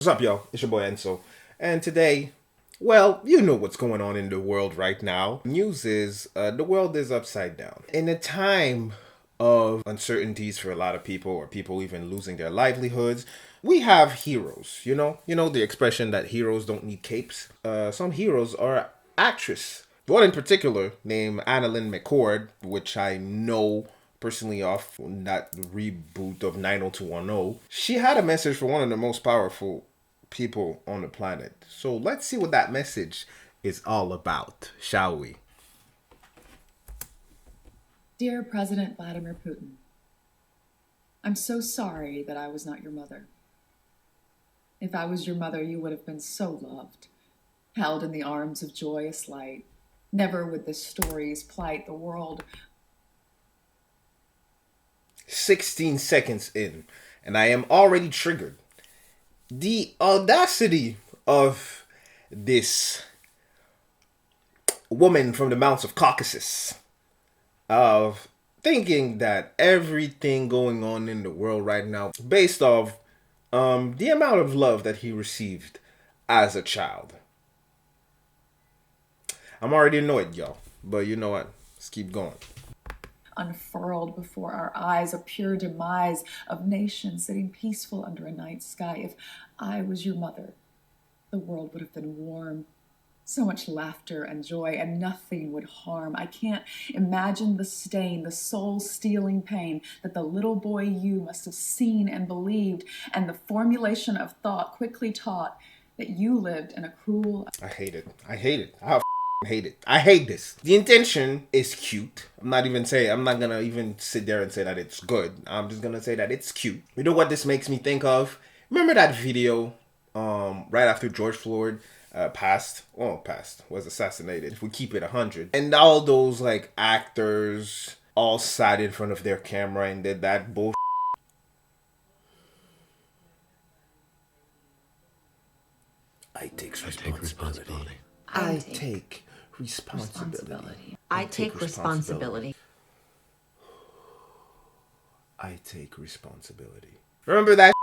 What's up, yo? It's your boy Enzo. And today, well, you know what's going on in the world right now. News is the world is upside down. In a time of uncertainties for a lot of people, or people even losing their livelihoods, we have heroes. You know the expression that heroes don't need capes. Some heroes are actress. One in particular, named Annalyne McCord, which I know personally off that reboot of 90210. She had a message for one of the most powerful people on the planet. So let's see what that message is all about, shall we? Dear President Vladimir Putin, I'm so sorry that I was not your mother. If I was your mother, you would have been so loved, held in the arms of joyous light. Never would the stories plight the world. 16 seconds in, and I am already triggered. The audacity of this woman from the mountains of Caucasus of thinking that everything going on in the world right now based off the amount of love that he received as a child. I'm already annoyed, y'all, but you know what? Let's keep going. Unfurled before our eyes, a pure demise of nations sitting peaceful under a night sky. If I was your mother, the world would have been warm. So much laughter and joy, and nothing would harm. I can't imagine the stain, the soul-stealing pain that the little boy you must have seen and believed, and the formulation of thought quickly taught that you lived in a cruel... I hate it. I hate it. I hate it. I hate this. The intention is cute. I'm not gonna even sit there and say that it's good. I'm just gonna say that it's cute. You know what this makes me think of? Remember that video right after George Floyd was assassinated, if we keep it 100, and all those like actors all sat in front of their camera and did that bullshit. I take responsibility. I take responsibility. I take responsibility. I take responsibility. Remember that?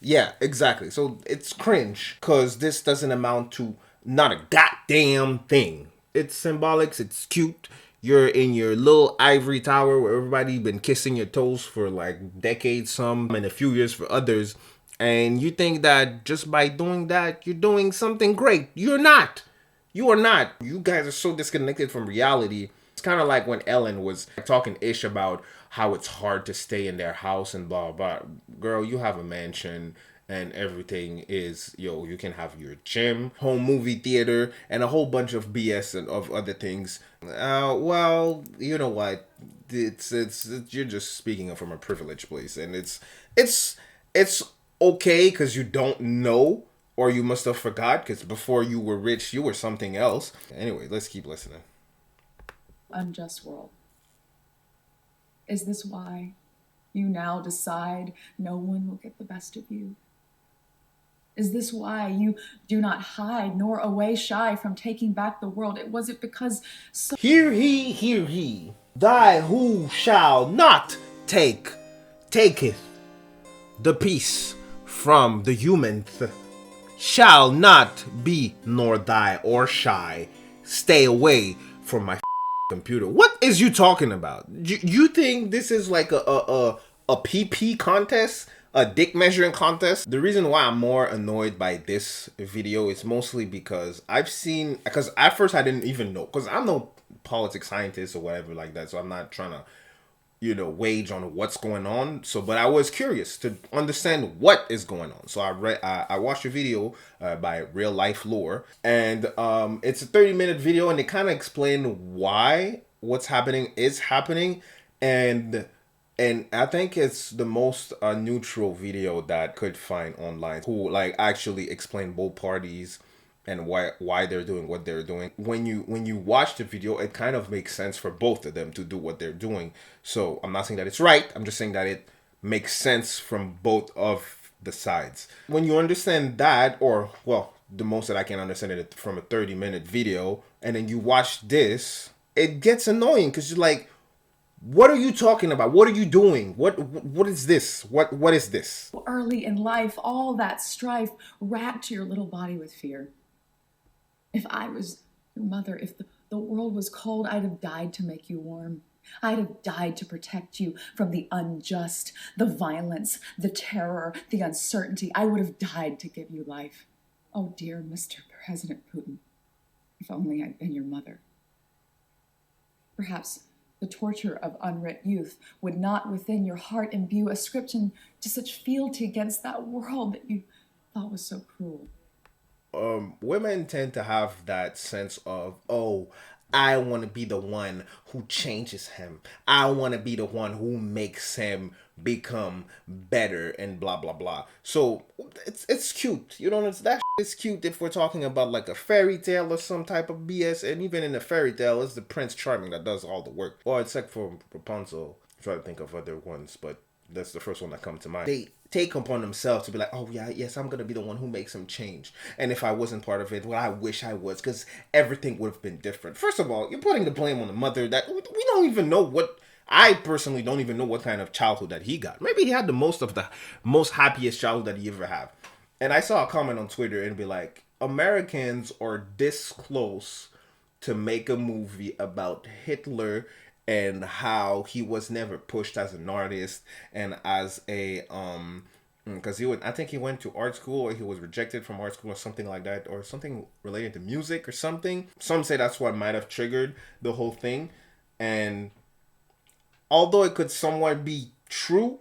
Yeah, exactly. So it's cringe because this doesn't amount to not a goddamn thing. It's symbolic. It's cute. You're in your little ivory tower where everybody been kissing your toes for like decades, some, and a few years for others. And you think that just by doing that, you're doing something great. You're not. You are not. You guys are so disconnected from reality. It's kind of like when Ellen was talking ish about how it's hard to stay in their house and blah, blah. Girl, you have a mansion and everything is, you can have your gym, home movie theater, and a whole bunch of BS and of other things. Well, you know what? It's you're just speaking from a privileged place, and it's okay because you don't know, or you must have forgot because before you were rich, you were something else. Anyway, let's keep listening. Unjust world. Is this why you now decide no one will get the best of you? Is this why you do not hide nor away shy from taking back the world? Was it because Hear he, thy who shall not taketh the peace from the humanth shall not be nor die or shy. Stay away from my computer. What is you talking about? You think this is like a PP contest? A dick measuring contest? The reason why I'm more annoyed by this video is mostly because because at first I didn't even know, because I'm no politics scientist or whatever like that, so I'm not trying to wage on what's going on. But I was curious to understand what is going on. So I watched a video by Real Life Lore, and it's a 30-minute video, and they kind of explain why what's happening is happening, and I think it's the most neutral video that could find online, who like actually explain both parties and why they're doing what they're doing. When you watch the video, it kind of makes sense for both of them to do what they're doing. So I'm not saying that it's right. I'm just saying that it makes sense from both of the sides. When you understand that, or well, the most that I can understand it from a 30-minute video, and then you watch this, it gets annoying because you're like, What are you talking about? What are you doing? What is this? What is this? Early in life, all that strife racked your little body with fear. If I was your mother, if the world was cold, I'd have died to make you warm. I'd have died to protect you from the unjust, the violence, the terror, the uncertainty. I would have died to give you life. Oh, dear Mr. President Putin, if only I'd been your mother. Perhaps the torture of unwrit youth would not within your heart imbue ascription to such fealty against that world that you thought was so cruel. Women tend to have that sense of, oh, I want to be the one who changes him. I want to be the one who makes him become better and blah blah blah. So it's cute, you know. It's cute if we're talking about like a fairy tale or some type of BS. And even in a fairy tale, it's the Prince Charming that does all the work. Or except for Rapunzel. I'm trying to think of other ones, but that's the first one that comes to mind. They take upon themselves to be like, oh yeah, yes, I'm gonna be the one who makes him change. And if I wasn't part of it, well, I wish I was, because everything would have been different. First of all, you're putting the blame on the mother that we don't even know what. I personally don't even know what kind of childhood that he got. Maybe he had the most happiest childhood that he ever had. And I saw a comment on Twitter and be like, Americans are this close to make a movie about Hitler and how he was never pushed as an artist and as a because I think he went to art school, or he was rejected from art school or something like that, or something related to music or something. Some say that's what might have triggered the whole thing. And although it could somewhat be true,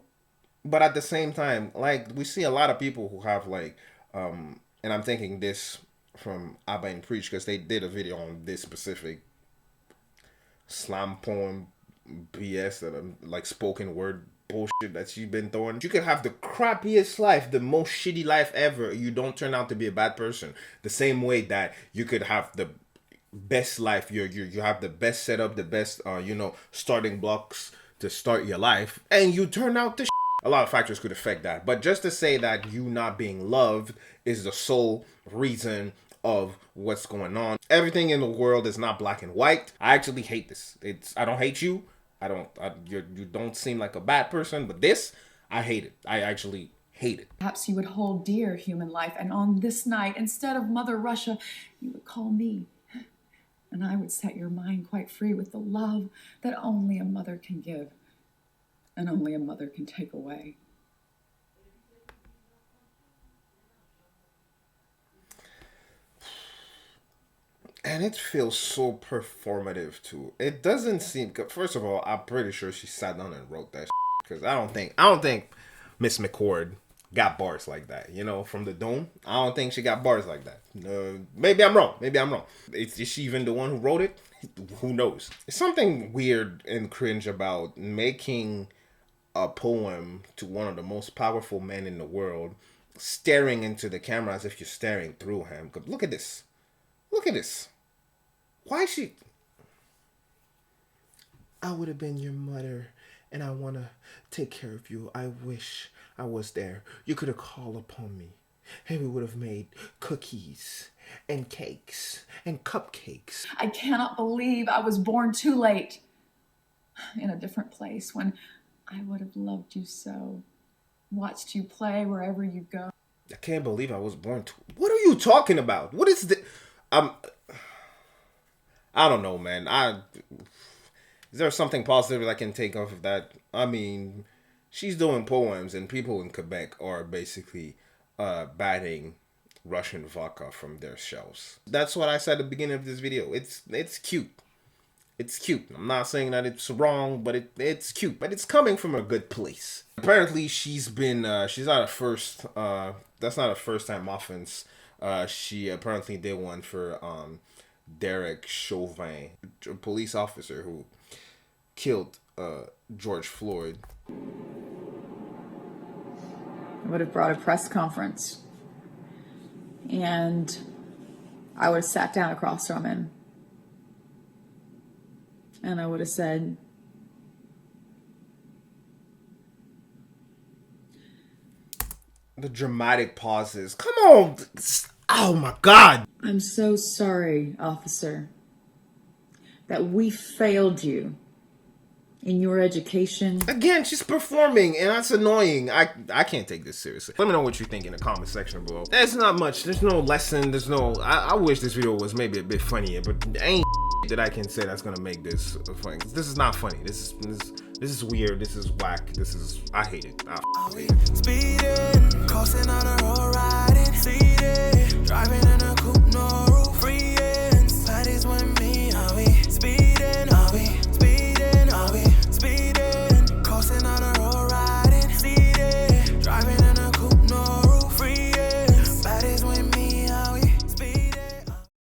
but at the same time, like, we see a lot of people who have like and I'm thinking this from Abba and Preach, because they did a video on this specific slam poem BS that like spoken word bullshit that she's been throwing. You could have the crappiest life, the most shitty life ever. You don't turn out to be a bad person. The same way that you could have the best life. You have the best setup, the best starting blocks to start your life, and you turn out to. A lot of factors could affect that, but just to say that you not being loved is the sole reason of what's going on. Everything in the world is not black and white. I actually hate this. I don't hate you. You don't seem like a bad person, but this, I hate it. I actually hate it. Perhaps you would hold dear human life, and on this night, instead of Mother Russia, you would call me. And I would set your mind quite free with the love that only a mother can give, and only a mother can take away. And it feels so performative too. It doesn't seem. First of all, I'm pretty sure she sat down and wrote that because I don't think Miss McCord got bars like that. You know, from the dome. I don't think she got bars like that. Maybe I'm wrong. Is she even the one who wrote it? Who knows? It's something weird and cringe about making a poem to one of the most powerful men in the world, staring into the camera as if you're staring through him. Look at this. Look at this. Why is she? I would have been your mother, and I want to take care of you. I wish I was there. You could have called upon me, and we would have made cookies and cakes and cupcakes. I cannot believe I was born too late, in a different place, when I would have loved you so, watched you play wherever you go. I can't believe I was born too. What are you talking about? What is the? I don't know, man. Is there something positive I can take off of that? I mean, she's doing poems, and people in Quebec are basically banning Russian vodka from their shelves. That's what I said at the beginning of this video. It's cute. It's cute. I'm not saying that it's wrong, but it's cute. But it's coming from a good place. Apparently, she's not a first. That's not a first time offense. She apparently did one for Derek Chauvin, a police officer who killed George Floyd. I would have brought a press conference, and I would have sat down across from him, and I would have said, the dramatic pauses. Come on. Oh my God. I'm so sorry, officer, that we failed you in your education. Again, she's performing, and that's annoying. I can't take this seriously. Let me know what you think in the comment section below. There's not much. There's no lesson. There's no... I wish this video was maybe a bit funnier, but there ain't that I can say that's gonna make this funny. This is not funny. This is weird. This is whack. I hate it. I hate it. Speeding, crossing on the road, riding, seated, driving.